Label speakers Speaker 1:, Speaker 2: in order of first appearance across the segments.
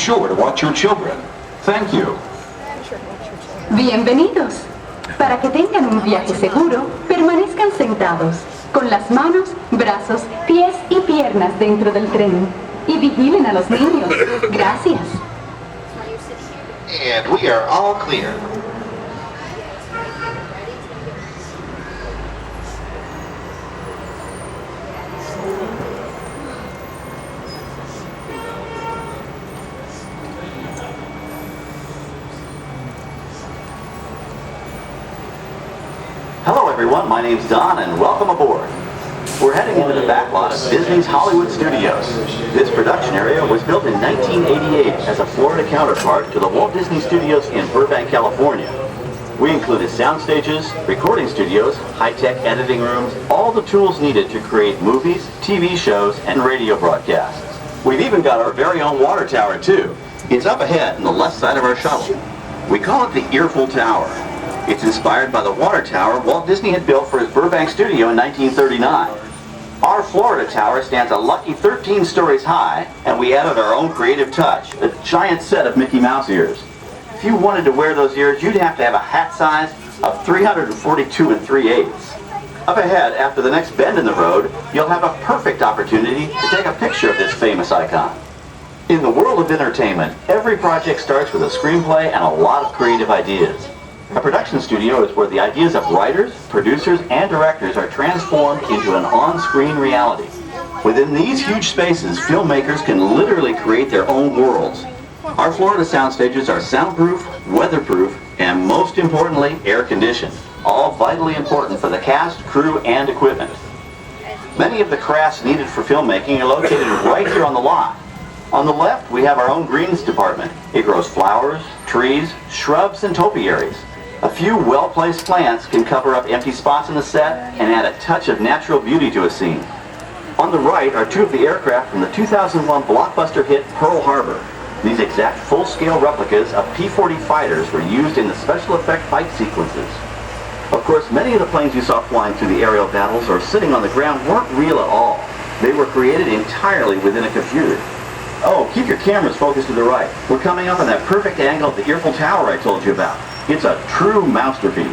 Speaker 1: sure to watch your children. Thank you.
Speaker 2: Bienvenidos. Para que tengan un viaje seguro, permanezcan sentados, con las manos, brazos, pies y piernas dentro del tren. Y vigilen a los niños. Gracias.
Speaker 3: And we are all clear.
Speaker 4: Hello everyone, my name's Don and welcome aboard. We're heading into the backlot of Disney's Hollywood Studios. This production area was built in 1988 as a Florida counterpart to the Walt Disney Studios in Burbank, California. We included sound stages, recording studios, high-tech editing rooms, all the tools needed to create movies, TV shows, and radio broadcasts. We've even got our very own water tower too. It's up ahead on the left side of our shuttle. We call it the Earful Tower. It's inspired by the water tower Walt Disney had built for his Burbank studio in 1939. Our Florida tower stands a lucky 13 stories high, and we added our own creative touch, a giant set of Mickey Mouse ears. If you wanted to wear those ears, you'd have to have a hat size of 342 3/8. Up ahead, after the next bend in the road, you'll have a perfect opportunity to take a picture of this famous icon. In the world of entertainment, every project starts with a screenplay and a lot of creative ideas. A production studio is where the ideas of writers, producers, and directors are transformed into an on-screen reality. Within these huge spaces, filmmakers can literally create their own worlds. Our Florida sound stages are soundproof, weatherproof, and most importantly, air-conditioned, all vitally important for the cast, crew, and equipment. Many of the crafts needed for filmmaking are located right here on the lot. On the left, we have our own greens department. It grows flowers, trees, shrubs, and topiaries. A few well-placed plants can cover up empty spots in the set and add a touch of natural beauty to a scene. On the right are two of the aircraft from the 2001 blockbuster hit Pearl Harbor. These exact full-scale replicas of P-40 fighters were used in the special effect fight sequences. Of course, many of the planes you saw flying through the aerial battles or sitting on the ground weren't real at all. They were created entirely within a computer. Oh, keep your cameras focused to the right. We're coming up on that perfect angle of the Earful Tower I told you about. It's a true masterpiece.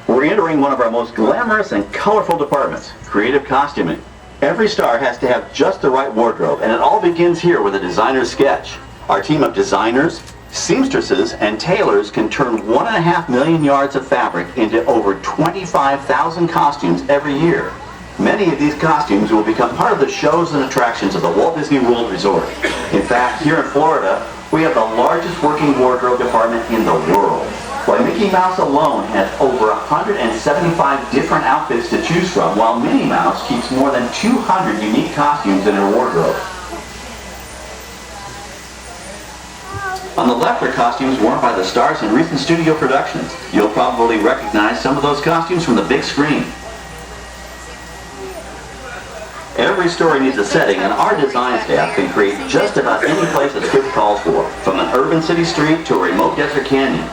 Speaker 4: We're entering one of our most glamorous and colorful departments, creative costuming. Every star has to have just the right wardrobe, and it all begins here with a designer's sketch. Our team of designers, seamstresses, and tailors can turn 1.5 million yards of fabric into over 25,000 costumes every year. Many of these costumes will become part of the shows and attractions of the Walt Disney World Resort. In fact, here in Florida, we have the largest working wardrobe department in the world. Why, Mickey Mouse alone has over 175 different outfits to choose from, while Minnie Mouse keeps more than 200 unique costumes in her wardrobe. On the left are costumes worn by the stars in recent studio productions. You'll probably recognize some of those costumes from the big screen. Every story needs a setting, and our design staff can create just about any place a script calls for, from an urban city street to a remote desert canyon.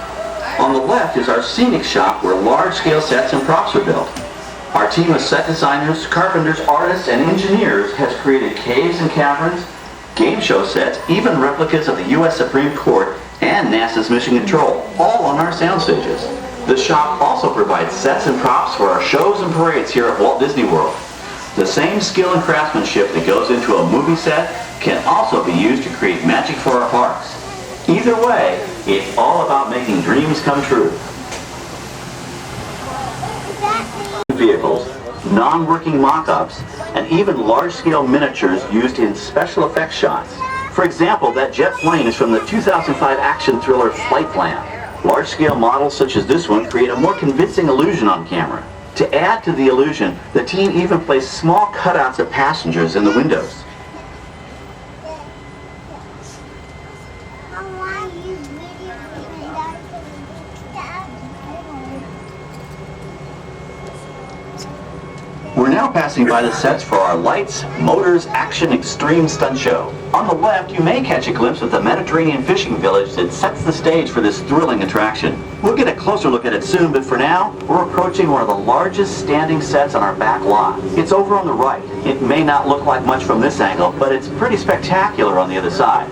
Speaker 4: On the left is our scenic shop where large-scale sets and props are built. Our team of set designers, carpenters, artists, and engineers has created caves and caverns, game show sets, even replicas of the U.S. Supreme Court and NASA's Mission Control, all on our sound stages. The shop also provides sets and props for our shows and parades here at Walt Disney World. The same skill and craftsmanship that goes into a movie set can also be used to create magic for our parks. Either way, it's all about making dreams come true. Vehicles, non-working mock-ups, and even large-scale miniatures used in special effects shots. For example, that jet plane is from the 2005 action thriller Flight Plan. Large-scale models such as this one create a more convincing illusion on camera. To add to the illusion, the team even placed small cutouts of passengers in the windows. We're We're now passing by the sets for our Lights, Motors, Action Extreme Stunt Show. On the left, you may catch a glimpse of the Mediterranean fishing village that sets the stage for this thrilling attraction. We'll get a closer look at it soon, but for now, we're approaching one of the largest standing sets on our back lot. It's over on the right. It may not look like much from this angle, but it's pretty spectacular on the other side.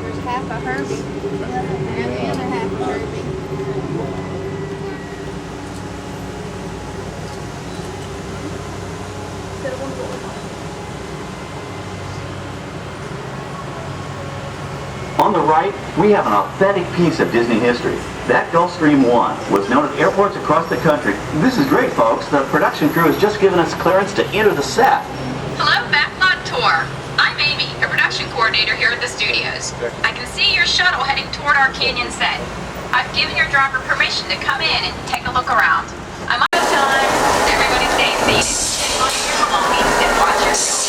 Speaker 3: There's half a Herbie and the other half a Herbie.
Speaker 4: On the right, we have an authentic piece of Disney history. That Gulfstream 1 was known at airports across the country. This is great, folks. The production crew has just given us clearance to enter the set.
Speaker 5: Hello, Backlot Tour. I'm Amy, a production coordinator here at the studios. I can see your shuttle heading toward our canyon set. I've given your driver permission to come in and take a look around. I'm out of time. Everybody stay seated. Take all your belongings and watch your show.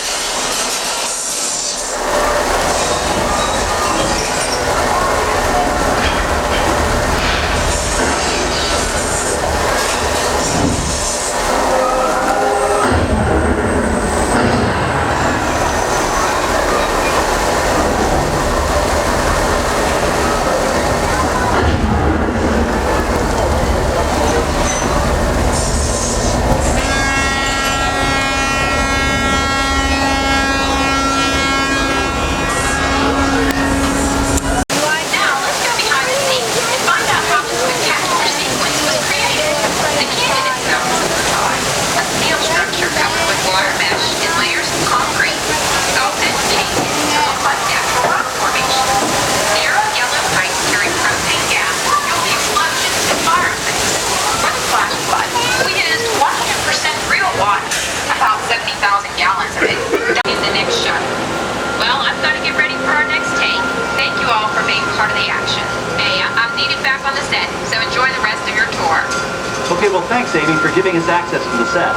Speaker 4: Okay, well, thanks, Amy, for giving us access to the set.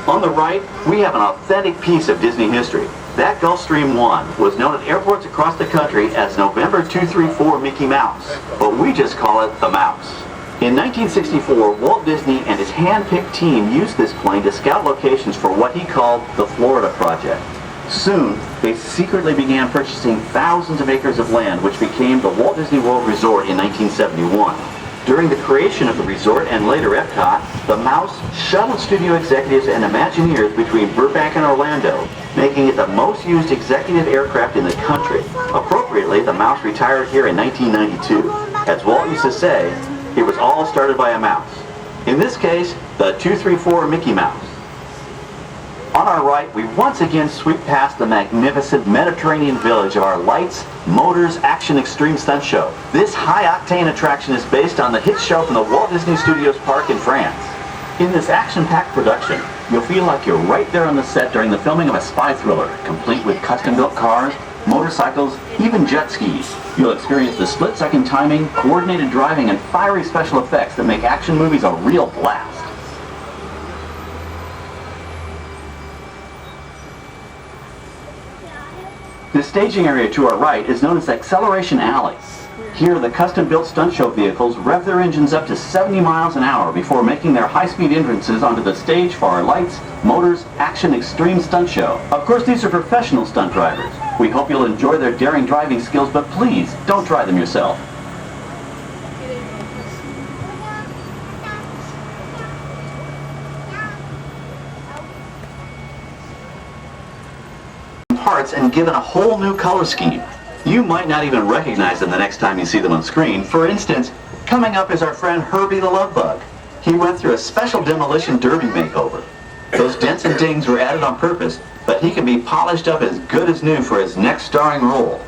Speaker 4: On the right, we have an authentic piece of Disney history. That Gulfstream 1 was known at airports across the country as November 234 Mickey Mouse, but we just call it the Mouse. In 1964, Walt Disney and his hand-picked team used this plane to scout locations for what he called the Florida Project. Soon, they secretly began purchasing thousands of acres of land, which became the Walt Disney World Resort in 1971. During the creation of the resort and later Epcot, the Mouse shuttled studio executives and Imagineers between Burbank and Orlando, making it the most used executive aircraft in the country. Appropriately, the Mouse retired here in 1992. As Walt used to say, it was all started by a mouse. In this case, the 234 Mickey Mouse. On our right, we once again sweep past the magnificent Mediterranean village of our Lights, Motors, Action Extreme Stunt Show. This high-octane attraction is based on the hit show from the Walt Disney Studios Park in France. In this action-packed production, you'll feel like you're right there on the set during the filming of a spy thriller, complete with custom-built cars, motorcycles, even jet skis. You'll experience the split-second timing, coordinated driving, and fiery special effects that make action movies a real blast. The staging area to our right is known as Acceleration Alley. Here, the custom-built stunt show vehicles rev their engines up to 70 miles an hour before making their high-speed entrances onto the stage for our Lights, Motors, Action Extreme Stunt Show. Of course, these are professional stunt drivers. We hope you'll enjoy their daring driving skills, but please, don't try them yourself. Parts and given a whole new color scheme. You might not even recognize them the next time you see them on screen. For instance, coming up is our friend Herbie the Love Bug. He went through a special demolition derby makeover. Those dents and dings were added on purpose, but he can be polished up as good as new for his next starring role.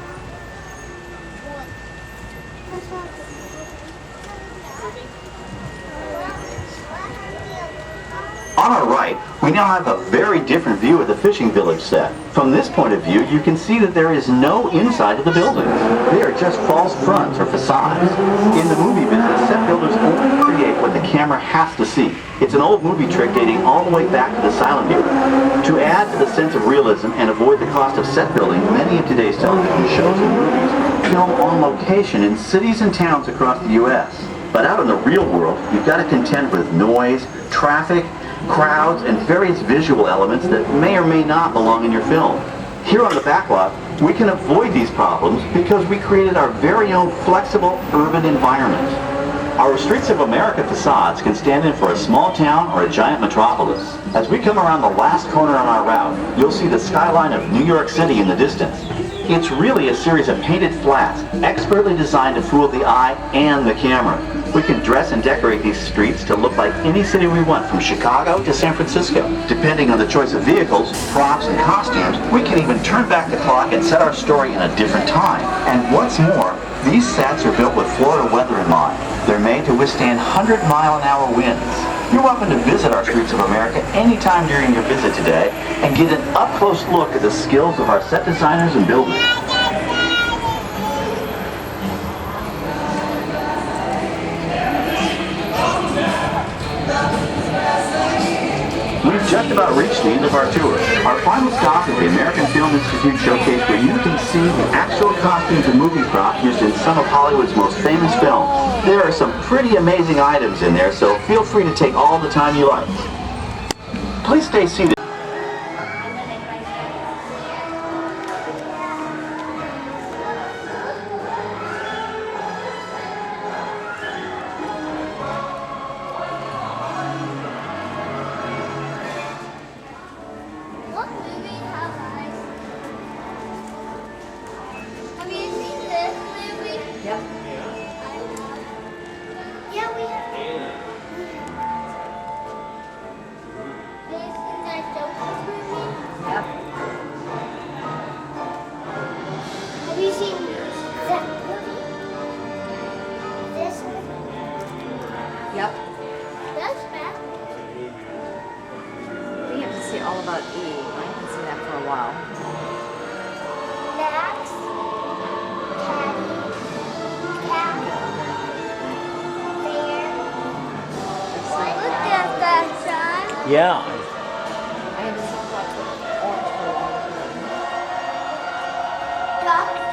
Speaker 4: On our right, we now have a very different view of the fishing village set. From this point of view, you can see that there is no inside of the buildings. They are just false fronts or facades. In the movie business, set builders only create what the camera has to see. It's an old movie trick dating all the way back to the silent era. To add to the sense of realism and avoid the cost of set building, many of today's television shows and movies film on location in cities and towns across the U.S. But out in the real world, you've got to contend with noise, traffic, crowds, and various visual elements that may or may not belong in your film. Here on the Backlot, we can avoid these problems because we created our very own flexible urban environment. Our Streets of America facades can stand in for a small town or a giant metropolis. As we come around the last corner on our route, you'll see the skyline of New York City in the distance. It's really a series of painted flats, expertly designed to fool the eye and the camera. We can dress and decorate these streets to look like any city we want, from Chicago to San Francisco. Depending on the choice of vehicles, props, and costumes, we can even turn back the clock and set our story in a different time. And what's more, these sets are built with Florida weather in mind. They're made to withstand 100-mile-an-hour winds. You're welcome to visit our Streets of America anytime during your visit today and get an up-close look at the skills of our set designers and builders. We've just about reached the end of our tour. Our final stop is the American Film Institute Showcase, where you can see the actual costumes and movie props used in some of Hollywood's most famous films. There are some pretty amazing items in there, so feel free to take all the time you like. Please stay seated.
Speaker 3: What movie have I? Have you seen this movie?
Speaker 2: Yep.
Speaker 3: I have. Yeah, we have. This is a Joker's movie.
Speaker 2: Yep.
Speaker 3: Have you seen that movie? This one?
Speaker 2: Yep.
Speaker 3: That's bad.
Speaker 6: We have to see all about E. I haven't seen that for a while.
Speaker 3: Max. Caddy. Cat. Bear. Look at that, John.
Speaker 7: Yeah.
Speaker 6: I haven't seen lots of orange for a while.
Speaker 3: Duck.